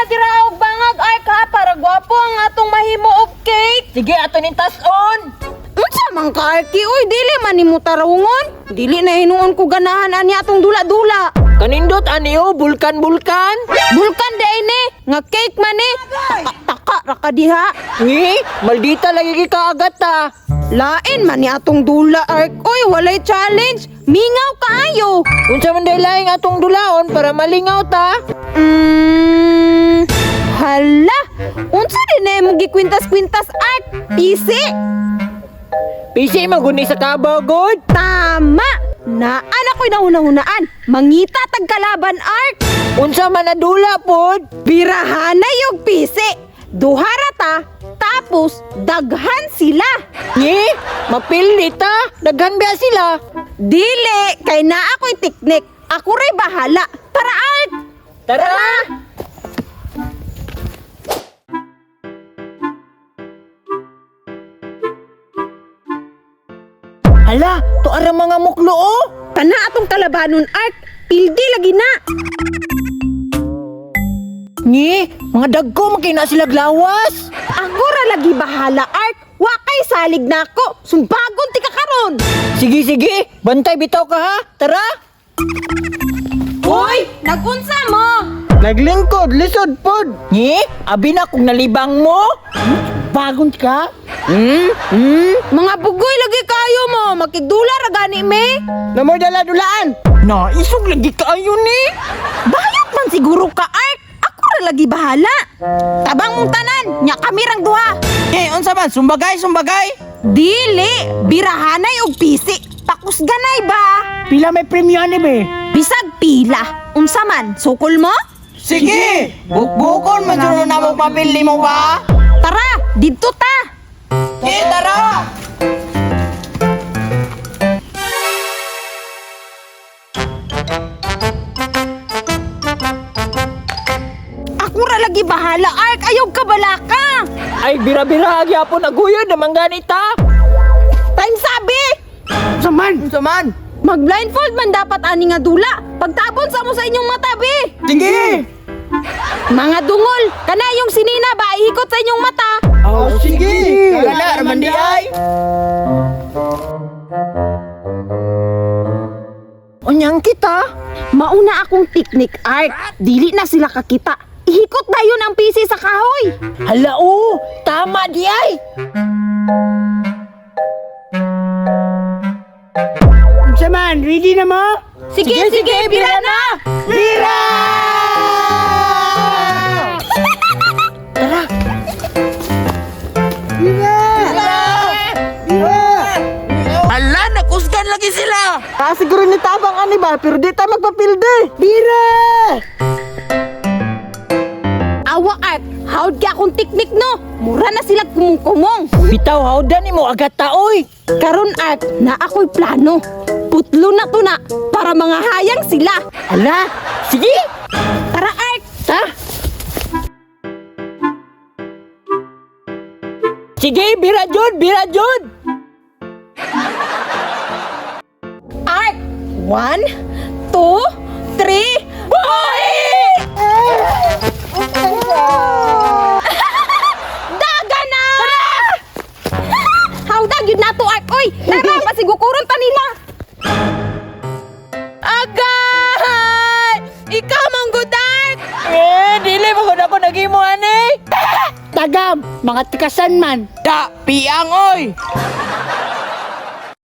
dira og bangag ark ha para gwapo ang atong mahimo og cake. Sige, ato ning tas-on. Unsa man ka arki oy dili man nimo tarawongon. Dili na hinuon ko ganahan ani atong dula-dula. Kanindot aniyo, bulkan-bulkan. Bulkan day ni nga cake man ni. Taka ra ka diha. Ngi, maldita lagi kaagat ta. Lain man ni atong dula ark oy walay challenge. Mingaw kaayo. Unsa man day laing atong dulaon para malingaw ta? Hala, unsa din na mo gikwintas-kwintas ark? Pisi. Pisi maguni sa kabaw god. Tama. Naan ako'y nauna-hunaan. Mangita tag kalaban ark. Unsa man adula pod? Birahanay yung pisi. Duhara ta, tapos daghan sila. Ngi, mapildi ta. Daghan ba sila? Dili, kay na ako'y tiknik. Ako ray bahala. Tara ark. Tara! Hala, to ara mga muklo oh. Kana atong kalabanon ark. Pildi lagi na. Ngi, mga dagko makina sila glawas. Ako ra lagi bahala ark. Wakay salig na ako. Sumbagon ti ka karon. Sige, sige. Bantay bitaw ka ha. Tara. Hoy, nagunsa mo? Naglingkod, lisod pod. Ngi, abi na kung nalibang mo. Bagon ka? Mga bugoy lagi kayo mo. Makigdula ra gani me. Namoy dala-dulaan. Na, isog lagi kaayo ni. Bayot man siguro ka ark. Ako ra lagi bahala. Tabang mong tanan, nya kami rang duha. Unsa man? Sumbagay, sumbagay. Dili, birahanay og pisi. Pakus ganay ba? Pila may premyo ni be? Bisag pila. Unsa man, sukol mo? Sige! Bukbukon, maduro na mo papili mo ba? Tara, didto ta. Tara! Ako ra lagi bahala, ark. Ayaw ka balaka. Ay, bira-bira gyapon naguyod naman ganita. Time sabi. Saman! Mag-blindfold man dapat ani nga dula. Pagtabon sa mo sa inyong matabi. Sige! Mga dungol, kana yung sinina ba ihikot sa inyong mata? Oh, sige! Kala, raman di ay! Unyang kita? Mauna akong teknik, ark. Dili na sila kakita. Ihikot na yun ang pisi sa kahoy. Hala, oh! Tama di ay! Saman, ready na mo? Sige, bira na. Bira! Tara! Bira! Ala, nakusgan lagi sila! Siguro ni tabang ani ba, pero di tayo magpapilde! Bira! Awa, ark. Hawd ka akong teknik, no? Mura na sila kumong-kumong. Bitaw, hawdan ni mo agad taoy! Karon, ark, na ako'y plano. Putlo na to na para mga hayang sila. Ala! Sige! Tara, ark. Ta! Sige, bira jud! Bira jud! Ark. 1, 2, 3. Boy! Daga na! Hawda, yun na to, ark. Oy, tara, pasigukuron ta nila. Agay! Ikaw, manggudark! Dili mo kung ako nagimo ani! Tagam! Mga tikasan man! Da! Piang oy!